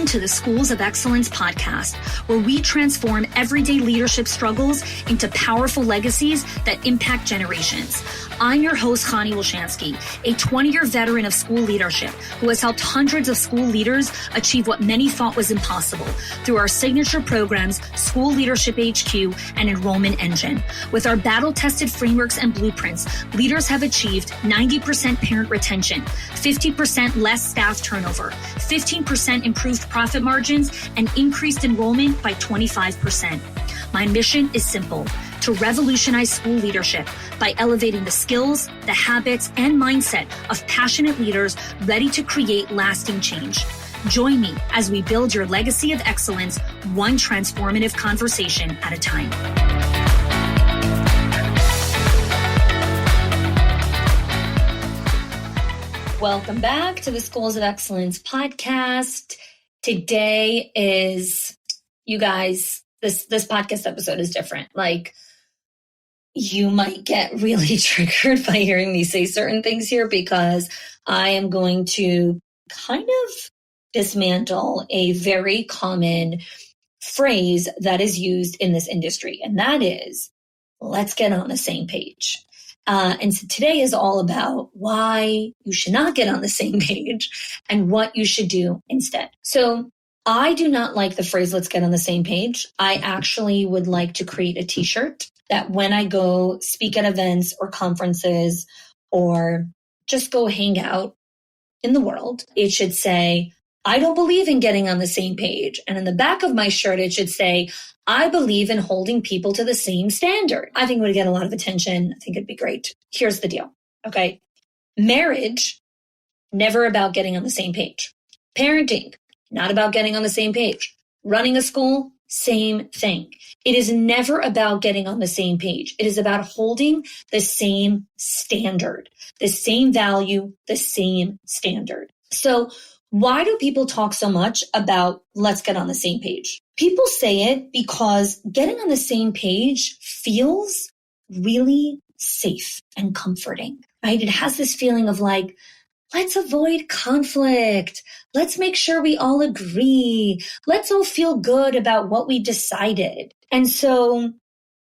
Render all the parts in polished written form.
Welcome to the Schools of Excellence podcast, where we transform everyday leadership struggles into powerful legacies that impact generations. I'm your host, Chanie, a 20-year veteran of school leadership who has helped hundreds of school leaders achieve what many thought was impossible through our signature programs, School Leadership HQ and Enrollment Engine. With our battle-tested frameworks and blueprints, leaders have achieved 90% parent retention, 50% less staff turnover, 15% improved profit margins, and increased enrollment by 25%. My mission is simple: to revolutionize school leadership by elevating the skills, the habits, and mindset of passionate leaders ready to create lasting change. Join me as we build your legacy of excellence, one transformative conversation at a time. Welcome back to the Schools of Excellence podcast. Today is, you guys, this podcast episode is different. You might get really triggered by hearing me say certain things here, because I am going to kind of dismantle a very common phrase that is used in this industry, and that is, let's get on the same page. And so today is all about why you should not get on the same page and what you should do instead. So I do not like the phrase, let's get on the same page. I actually would like to create a t-shirt that when I go speak at events or conferences or just go hang out in the world, it should say, I don't believe in getting on the same page. And in the back of my shirt, it should say, I believe in holding people to the same standard. I think it would get a lot of attention. I think it'd be great. Here's the deal. Okay. Marriage, never about getting on the same page. Parenting, not about getting on the same page. Running a school, same thing. It is never about getting on the same page. It is about holding the same standard, the same value, the same standard. So why do people talk so much about let's get on the same page? People say it because getting on the same page feels really safe and comforting, right? It has this feeling of let's avoid conflict. Let's make sure we all agree. Let's all feel good about what we decided. And so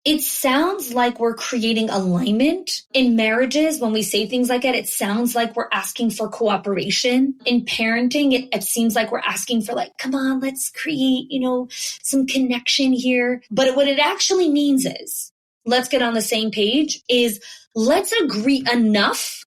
it sounds like we're creating alignment in marriages. When we say things like that, it sounds like we're asking for cooperation. In parenting, it seems like we're asking for come on, let's create, some connection here. But what it actually means is, let's get on the same page, is let's agree enough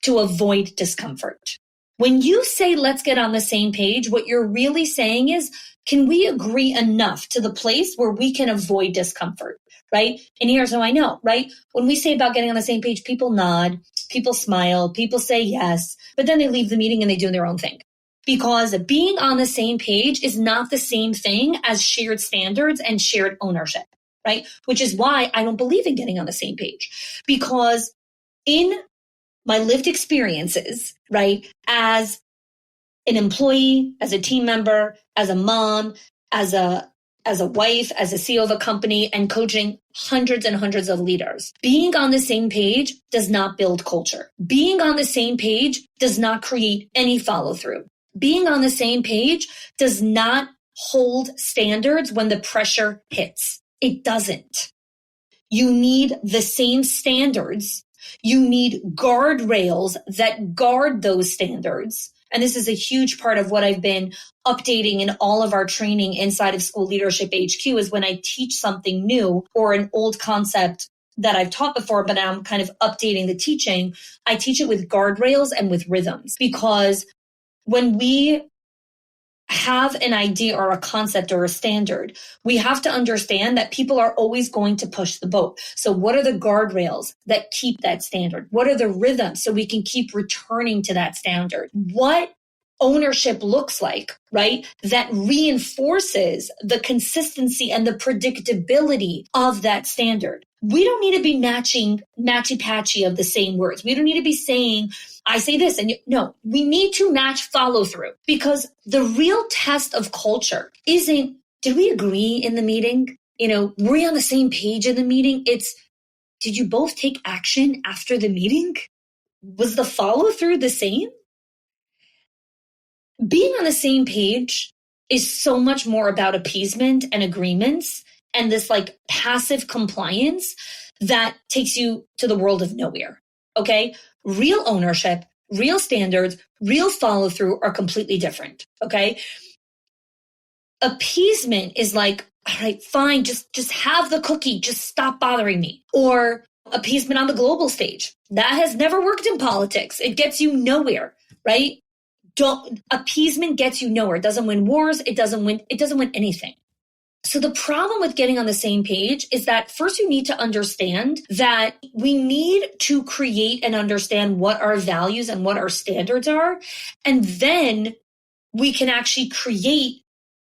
to avoid discomfort. When you say let's get on the same page, what you're really saying is, can we agree enough to the place where we can avoid discomfort, right? And here's how I know, right? When we say about getting on the same page, people nod, people smile, people say yes, but then they leave the meeting and they do their own thing. Because being on the same page is not the same thing as shared standards and shared ownership, right? Which is why I don't believe in getting on the same page. Because in my lived experiences, right, as an employee, as a team member, as a mom, as a wife, as a CEO of a company, and coaching hundreds and hundreds of leaders, being on the same page does not build culture. Being on the same page does not create any follow through. Being on the same page does not hold standards when the pressure hits. It doesn't. You need the same standards. You need guardrails that guard those standards. And this is a huge part of what I've been updating in all of our training inside of School Leadership HQ, is when I teach something new or an old concept that I've taught before, but now I'm kind of updating the teaching, I teach it with guardrails and with rhythms. Because when we have an idea or a concept or a standard, we have to understand that people are always going to push the boat. So what are the guardrails that keep that standard? What are the rhythms so we can keep returning to that standard? What ownership looks like, right? That reinforces the consistency and the predictability of that standard. We don't need to be matchy-patchy of the same words. We don't need to be saying, I say this, and no, we need to match follow through, because the real test of culture isn't, did we agree in the meeting? Were we on the same page in the meeting? It's, did you both take action after the meeting? Was the follow through the same? Being on the same page is so much more about appeasement and agreements and this like passive compliance that takes you to the world of nowhere. Okay. Real ownership, real standards, real follow through are completely different. Okay. Appeasement is like, all right, fine, just have the cookie, just stop bothering me. Or appeasement on the global stage. That has never worked in politics. It gets you nowhere, right? Appeasement gets you nowhere. It doesn't win wars. It doesn't win anything. So the problem with getting on the same page is that first you need to understand that we need to create and understand what our values and what our standards are. And then we can actually create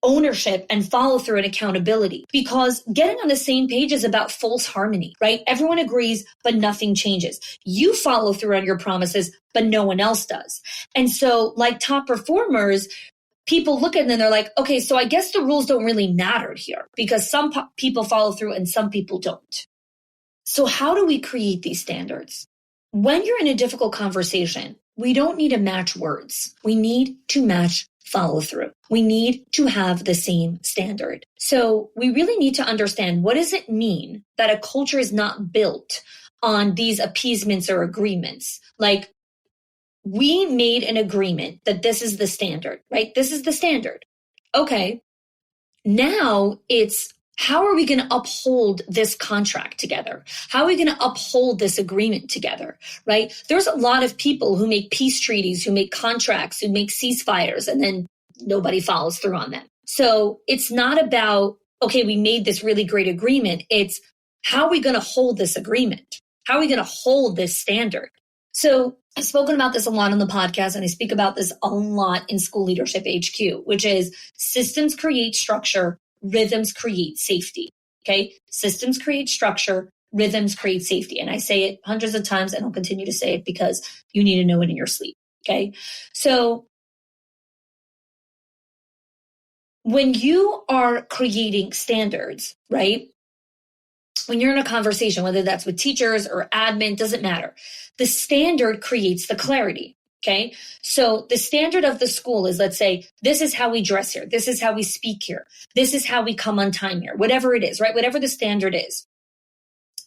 ownership and follow through and accountability, because getting on the same page is about false harmony, right? Everyone agrees, but nothing changes. You follow through on your promises, but no one else does. And so like top performers, people look at them and they're like, okay, so I guess the rules don't really matter here because some people follow through and some people don't. So how do we create these standards? When you're in a difficult conversation, we don't need to match words. We need to match follow through. We need to have the same standard. So we really need to understand, what does it mean that a culture is not built on these appeasements or agreements? Like, we made an agreement that this is the standard, right? This is the standard. Okay. Now it's, how are we going to uphold this contract together? How are we going to uphold this agreement together, right? There's a lot of people who make peace treaties, who make contracts, who make ceasefires, and then nobody follows through on them. So it's not about, okay, we made this really great agreement. It's, how are we going to hold this agreement? How are we going to hold this standard? So I've spoken about this a lot on the podcast, and I speak about this a lot in School Leadership HQ, which is systems create structure, rhythms create safety. Okay. Systems create structure, rhythms create safety. And I say it hundreds of times and I'll continue to say it because you need to know it in your sleep. Okay. So when you are creating standards, right? When you're in a conversation, whether that's with teachers or admin, doesn't matter. The standard creates the clarity. Okay. So the standard of the school is, let's say, this is how we dress here. This is how we speak here. This is how we come on time here, whatever it is, right? Whatever the standard is.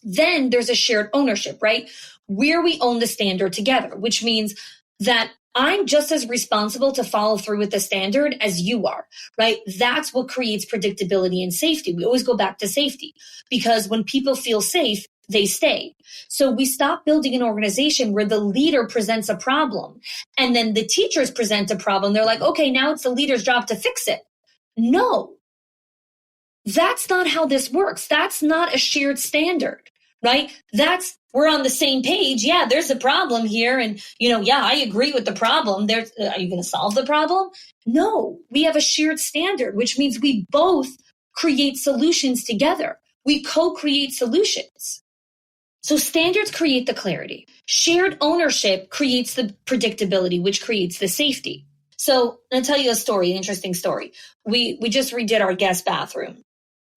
Then there's a shared ownership, right? Where we own the standard together, which means that I'm just as responsible to follow through with the standard as you are, right? That's what creates predictability and safety. We always go back to safety, because when people feel safe, they stay. So we stop building an organization where the leader presents a problem and then the teachers present a problem. They're like, okay, now it's the leader's job to fix it. No, that's not how this works. That's not a shared standard, right? We're on the same page. Yeah, there's a problem here. And, yeah, I agree with the problem. Are you going to solve the problem? No, we have a shared standard, which means we both create solutions together. We co-create solutions. So standards create the clarity. Shared ownership creates the predictability, which creates the safety. So I'll tell you a story, an interesting story. We just redid our guest bathroom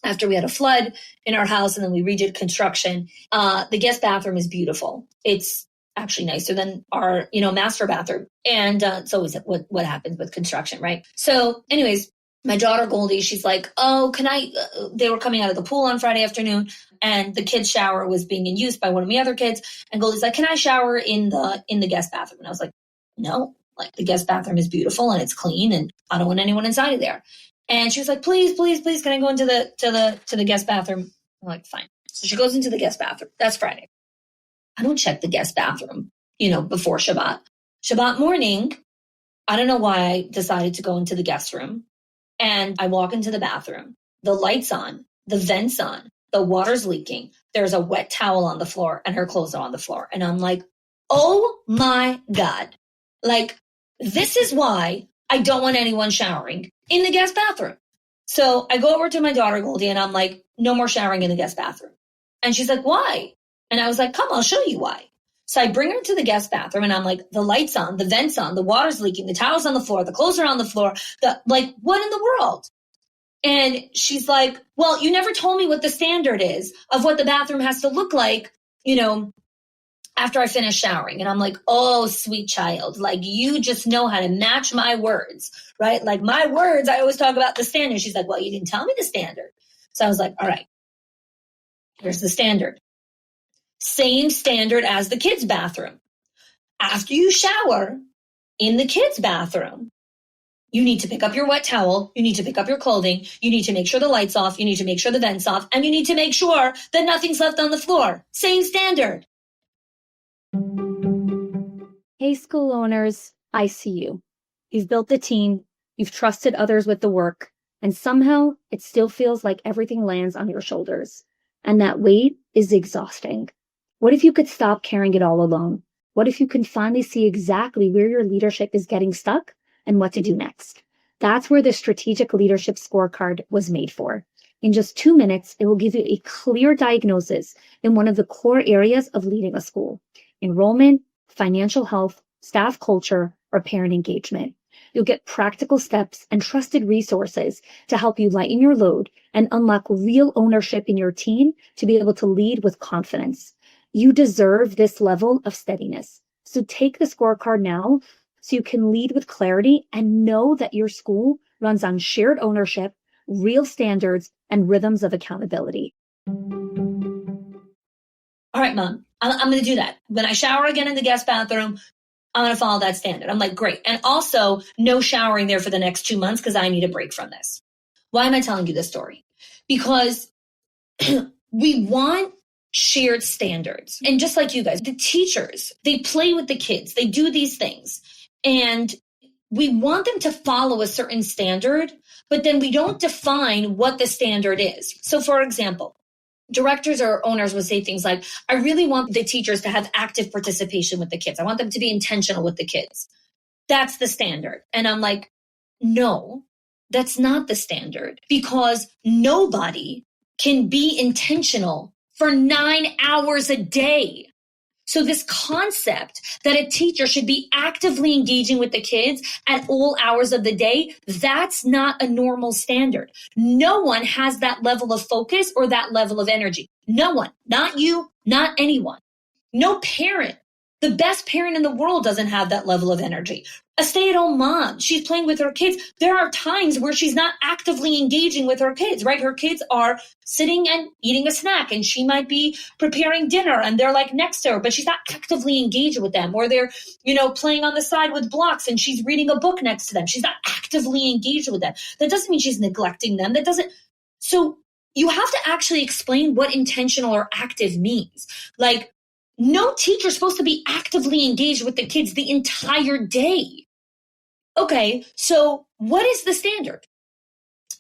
after we had a flood in our house, and then we redid construction. The guest bathroom is beautiful. It's actually nicer than our, master bathroom. And it's always what happens with construction, right? So anyways, my daughter Goldie, she's like, oh, they were coming out of the pool on Friday afternoon, and the kids' shower was being in use by one of the other kids. And Goldie's like, can I shower in the guest bathroom? And I was like, no, like the guest bathroom is beautiful and it's clean and I don't want anyone inside of there. And she was like, please, please, please, can I go into the guest bathroom? I'm like, fine. So she goes into the guest bathroom. That's Friday. I don't check the guest bathroom, before Shabbat. Shabbat morning, I don't know why I decided to go into the guest room. And I walk into the bathroom. The light's on, the vent's on, the water's leaking. There's a wet towel on the floor and her clothes are on the floor. And I'm like, oh my God. Like, this is why I don't want anyone showering in the guest bathroom. So I go over to my daughter Goldie and I'm like, no more showering in the guest bathroom. And she's like, why? And I was like, come, I'll show you why. So I bring her to the guest bathroom and I'm like, the light's on, the vent's on, the water's leaking, the towel's on the floor, the clothes are on the floor. What in the world? And she's like, well, you never told me what the standard is of what the bathroom has to look like, after I finish showering. And I'm like, oh, sweet child, like you just know how to match my words, right? Like my words, I always talk about the standard. She's like, well, you didn't tell me the standard. So I was like, all right, here's the standard. Same standard as the kids' bathroom. After you shower in the kids' bathroom, you need to pick up your wet towel. You need to pick up your clothing. You need to make sure the light's off. You need to make sure the vent's off. And you need to make sure that nothing's left on the floor. Same standard. Hey, school owners, I see you. You've built a team, you've trusted others with the work, and somehow it still feels like everything lands on your shoulders. And that weight is exhausting. What if you could stop carrying it all alone? What if you can finally see exactly where your leadership is getting stuck and what to do next? That's where the Strategic Leadership Scorecard was made for. In just 2 minutes, it will give you a clear diagnosis in one of the core areas of leading a school: enrollment, financial health, staff culture, or parent engagement. You'll get practical steps and trusted resources to help you lighten your load and unlock real ownership in your team to be able to lead with confidence. You deserve this level of steadiness. So take the scorecard now so you can lead with clarity and know that your school runs on shared ownership, real standards, and rhythms of accountability. All right, Mom, I'm going to do that. When I shower again in the guest bathroom, I'm going to follow that standard. I'm like, great. And also no showering there for the next 2 months because I need a break from this. Why am I telling you this story? Because we want shared standards. And just like you guys, the teachers, they play with the kids. They do these things. And we want them to follow a certain standard, but then we don't define what the standard is. So for example, directors or owners would say things like, I really want the teachers to have active participation with the kids. I want them to be intentional with the kids. That's the standard. And I'm like, no, that's not the standard, because nobody can be intentional for 9 hours a day. So this concept that a teacher should be actively engaging with the kids at all hours of the day, that's not a normal standard. No one has that level of focus or that level of energy. No one, not you, not anyone. No parent, the best parent in the world, doesn't have that level of energy. A stay-at-home mom, she's playing with her kids. There are times where she's not actively engaging with her kids, right? Her kids are sitting and eating a snack, and she might be preparing dinner and they're like next to her, but she's not actively engaged with them. Or they're, playing on the side with blocks and she's reading a book next to them. She's not actively engaged with them. That doesn't mean she's neglecting them. So you have to actually explain what intentional or active means. Like, no teacher's supposed to be actively engaged with the kids the entire day. Okay, so what is the standard?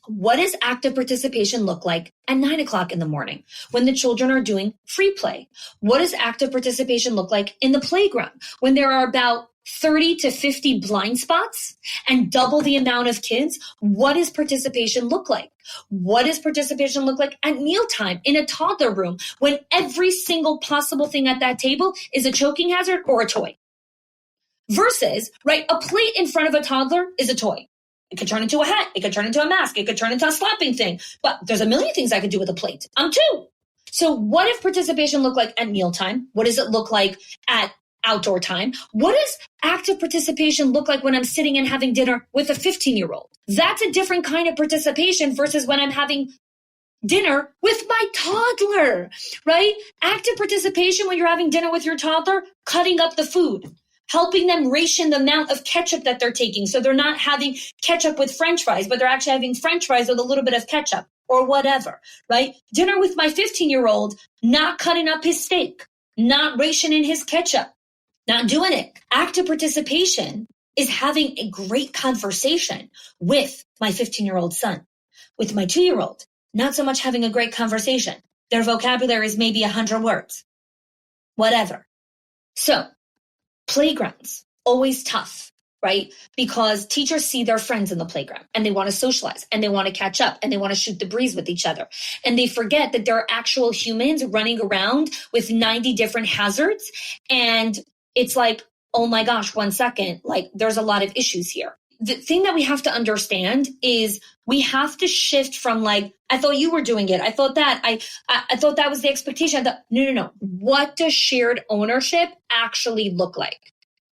What does active participation look like at 9 o'clock in the morning when the children are doing free play? What does active participation look like in the playground when there are about 30 to 50 blind spots and double the amount of kids? What does participation look like? What does participation look like at mealtime in a toddler room when every single possible thing at that table is a choking hazard or a toy? Versus, right, a plate in front of a toddler is a toy. It could turn into a hat. It could turn into a mask. It could turn into a slapping thing. But there's a million things I could do with a plate. I'm two. So what does participation look like at mealtime? What does it look like at outdoor time? What does active participation look like when I'm sitting and having dinner with a 15-year-old? That's a different kind of participation versus when I'm having dinner with my toddler, right? Active participation when you're having dinner with your toddler, cutting up the food, helping them ration the amount of ketchup that they're taking. So they're not having ketchup with French fries, but they're actually having French fries with a little bit of ketchup or whatever, right? Dinner with my 15-year-old, not cutting up his steak, not rationing his ketchup, not doing it. Active participation is having a great conversation with my 15-year-old son. With my 2-year-old, not so much having a great conversation. Their vocabulary is maybe 100 words, whatever. So playgrounds, always tough, right? Because teachers see their friends in the playground and they want to socialize and they want to catch up and they want to shoot the breeze with each other. And they forget that there are actual humans running around with 90 different hazards. And it's like, oh my gosh, 1 second, like there's a lot of issues here. the thing that we have to understand is we have to shift from like, I thought you were doing it. I thought that I thought that was the expectation. No. What does shared ownership actually look like?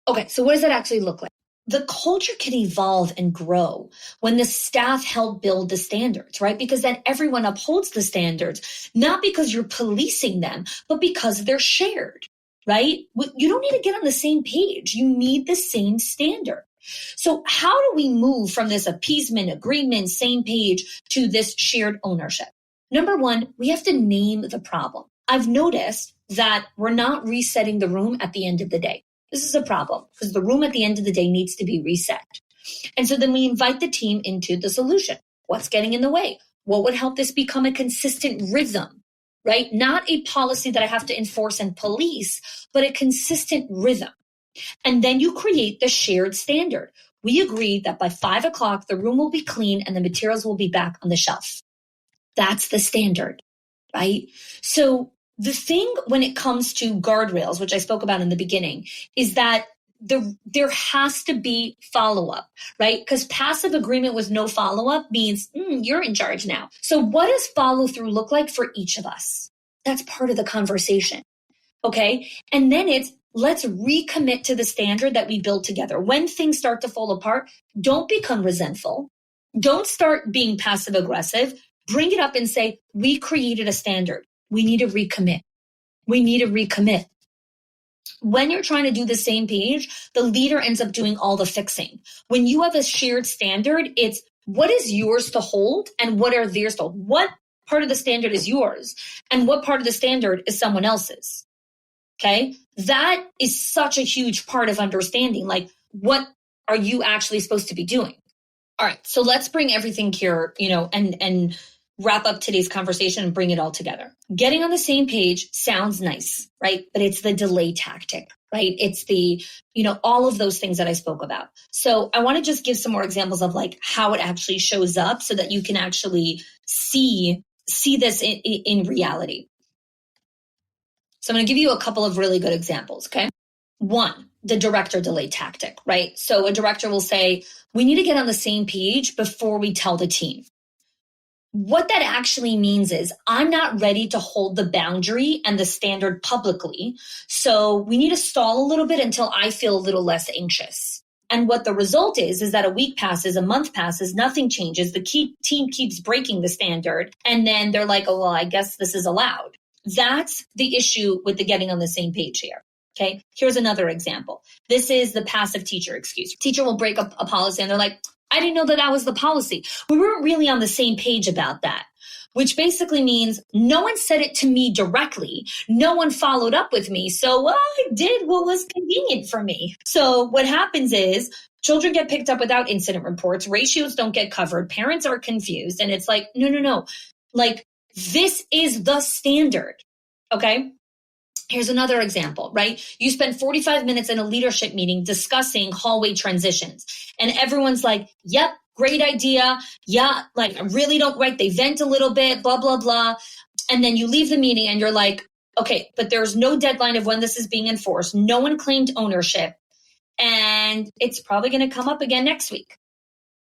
Okay, so what does that actually look like? The culture can evolve and grow when the staff help build the standards, right? Because then everyone upholds the standards, not because you're policing them, but because they're shared, right? You don't need to get on the same page. You need the same standard. So how do we move from this appeasement, agreement, same page to this shared ownership? Number one, we have to name the problem. I've noticed that we're not resetting the room at the end of the day. This is a problem because the room at the end of the day needs to be reset. And so then we invite the team into the solution. What's getting in the way? What would help this become a consistent rhythm, right? Not a policy that I have to enforce and police, but a consistent rhythm. And then you create the shared standard. We agree that by 5 o'clock, the room will be clean and the materials will be back on the shelf. That's the standard, right? So the thing when it comes to guardrails, which I spoke about in the beginning, is that there has to be follow-up, right? Because passive agreement with no follow-up means you're in charge now. So what does follow-through look like for each of us? That's part of the conversation, okay? And then it's let's recommit to the standard that we built together. When things start to fall apart, don't become resentful. Don't start being passive aggressive. Bring it up and say, we created a standard. We need to recommit. We need to recommit. When you're trying to do the same page, the leader ends up doing all the fixing. When you have a shared standard, it's what is yours to hold and what are theirs to hold. What part of the standard is yours and what part of the standard is someone else's? Okay? That is such a huge part of understanding. Like, what are you actually supposed to be doing? All right, so let's bring everything here, and wrap up today's conversation and bring it all together. Getting on the same page sounds nice, right? But it's the delay tactic, right? It's the, all of those things that I spoke about. So I want to just give some more examples of like how it actually shows up so that you can actually see this in reality. So I'm going to give you a couple of really good examples, okay? One, the director delay tactic, right? So a director will say, we need to get on the same page before we tell the team. What that actually means is I'm not ready to hold the boundary and the standard publicly. So we need to stall a little bit until I feel a little less anxious. And what the result is that a week passes, a month passes, nothing changes. The team keeps breaking the standard. And then they're like, oh, well, I guess this is allowed. That's the issue with the getting on the same page here. Okay, here's another example. This is the passive teacher excuse. Teacher will break up a policy and they're like, I didn't know that was the policy. We weren't really on the same page about that, which basically means no one said it to me directly. No one followed up with me. So I did what was convenient for me. So what happens is children get picked up without incident reports. Ratios don't get covered. Parents are confused. And it's like, no. Like, this is the standard. Okay. Here's another example, right? You spend 45 minutes in a leadership meeting discussing hallway transitions. And everyone's like, yep, great idea. Yeah, like I really don't, right? They vent a little bit, blah, blah, blah. And then you leave the meeting and you're like, okay, but there's no deadline of when this is being enforced. No one claimed ownership. And it's probably going to come up again next week.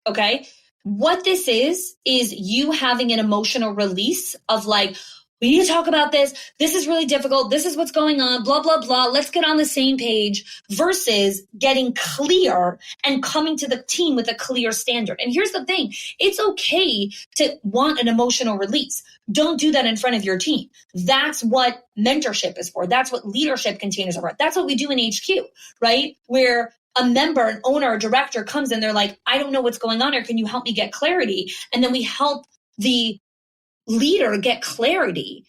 Okay? What this is you having an emotional release of like, we need to talk about this. This is really difficult. This is what's going on, blah, blah, blah. Let's get on the same page versus getting clear and coming to the team with a clear standard. And here's the thing. It's okay to want an emotional release. Don't do that in front of your team. That's what mentorship is for. That's what leadership containers are for. That's what we do in HQ, right? Where a member, an owner, a director comes in, they're like, I don't know what's going on here. Can you help me get clarity? And then we help the leader get clarity.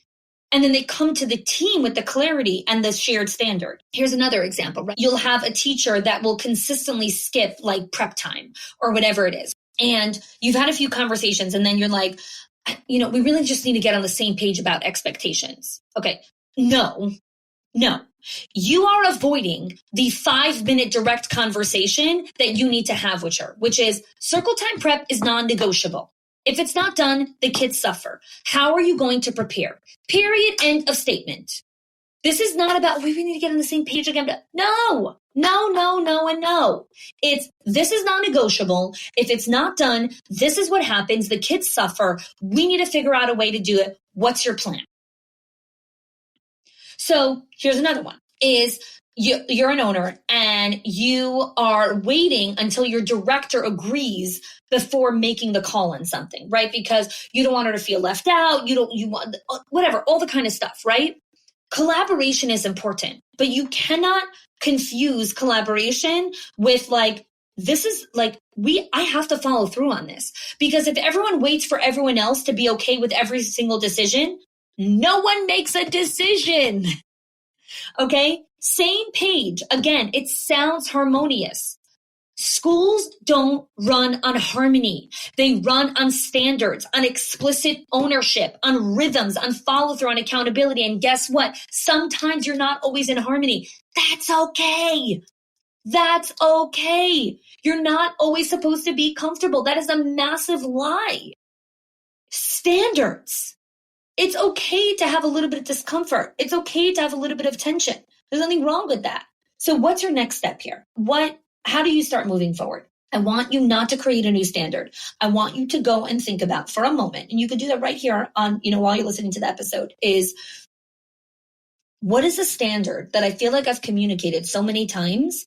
And then they come to the team with the clarity and the shared standard. Here's another example, right? You'll have a teacher that will consistently skip like prep time or whatever it is. And you've had a few conversations and then you're like, we really just need to get on the same page about expectations. Okay. No. You are avoiding the 5-minute direct conversation that you need to have with her, which is circle time prep is non-negotiable. If it's not done, the kids suffer. How are you going to prepare? Period. End of statement. This is not about, we need to get on the same page again. No. This is non-negotiable. If it's not done, this is what happens. The kids suffer. We need to figure out a way to do it. What's your plan? So here's another one is you're an owner and you are waiting until your director agrees before making the call on something, right? Because you don't want her to feel left out. You want whatever, all the kind of stuff, right? Collaboration is important, but you cannot confuse collaboration with I have to follow through on this, because if everyone waits for everyone else to be okay with every single decision, no one makes a decision. Okay? Same page. Again, it sounds harmonious. Schools don't run on harmony. They run on standards, on explicit ownership, on rhythms, on follow through, on accountability. And guess what? Sometimes you're not always in harmony. That's okay. That's okay. You're not always supposed to be comfortable. That is a massive lie. Standards. It's okay to have a little bit of discomfort. It's okay to have a little bit of tension. There's nothing wrong with that. So what's your next step here? How do you start moving forward? I want you not to create a new standard. I want you to go and think about for a moment, and you can do that right here on, while you're listening to the episode, is what is a standard that I feel like I've communicated so many times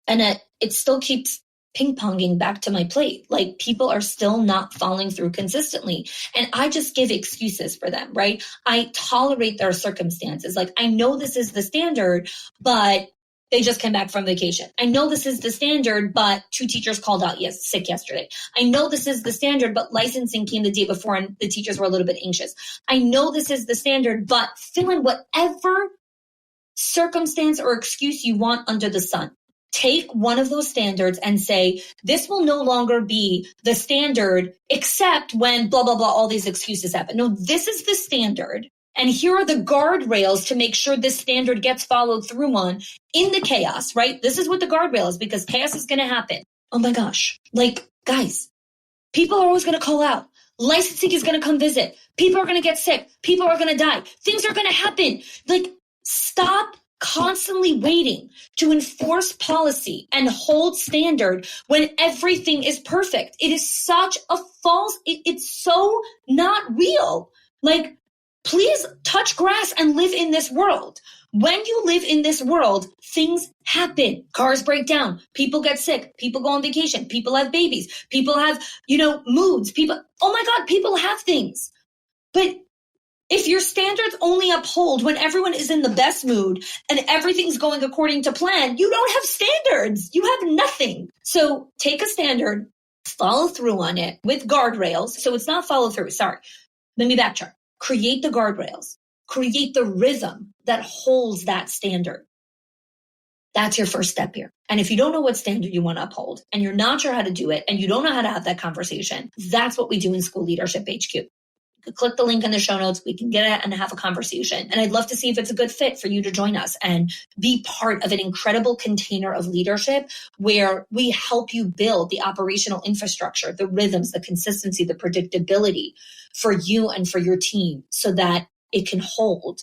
and that it still keeps ping-ponging back to my plate. Like people are still not following through consistently. And I just give excuses for them, right? I tolerate their circumstances. Like I know this is the standard, but they just came back from vacation. I know this is the standard, but 2 teachers called out sick yesterday. I know this is the standard, but licensing came the day before and the teachers were a little bit anxious. I know this is the standard, but fill in whatever circumstance or excuse you want under the sun. Take one of those standards and say, this will no longer be the standard except when blah, blah, blah, all these excuses happen. No, this is the standard. And here are the guardrails to make sure this standard gets followed through on in the chaos, right? This is what the guardrail is, because chaos is going to happen. Oh my gosh. Guys, people are always going to call out. Licensing is going to come visit. People are going to get sick. People are going to die. Things are going to happen. Stop constantly waiting to enforce policy and hold standard when everything is perfect. It is such a false, it's so not real. Please touch grass and live in this world. When you live in this world, things happen. Cars break down. People get sick. People go on vacation. People have babies. People have, moods. Oh my God, people have things. But if your standards only uphold when everyone is in the best mood and everything's going according to plan, you don't have standards. You have nothing. So take a standard, follow through on it with guardrails. So it's not follow through. Sorry. Let me backtrack. Create the guardrails. Create the rhythm that holds that standard. That's your first step here. And if you don't know what standard you want to uphold and you're not sure how to do it and you don't know how to have that conversation, that's what we do in School Leadership HQ. Click the link in the show notes. We can get it and have a conversation. And I'd love to see if it's a good fit for you to join us and be part of an incredible container of leadership where we help you build the operational infrastructure, the rhythms, the consistency, the predictability for you and for your team so that it can hold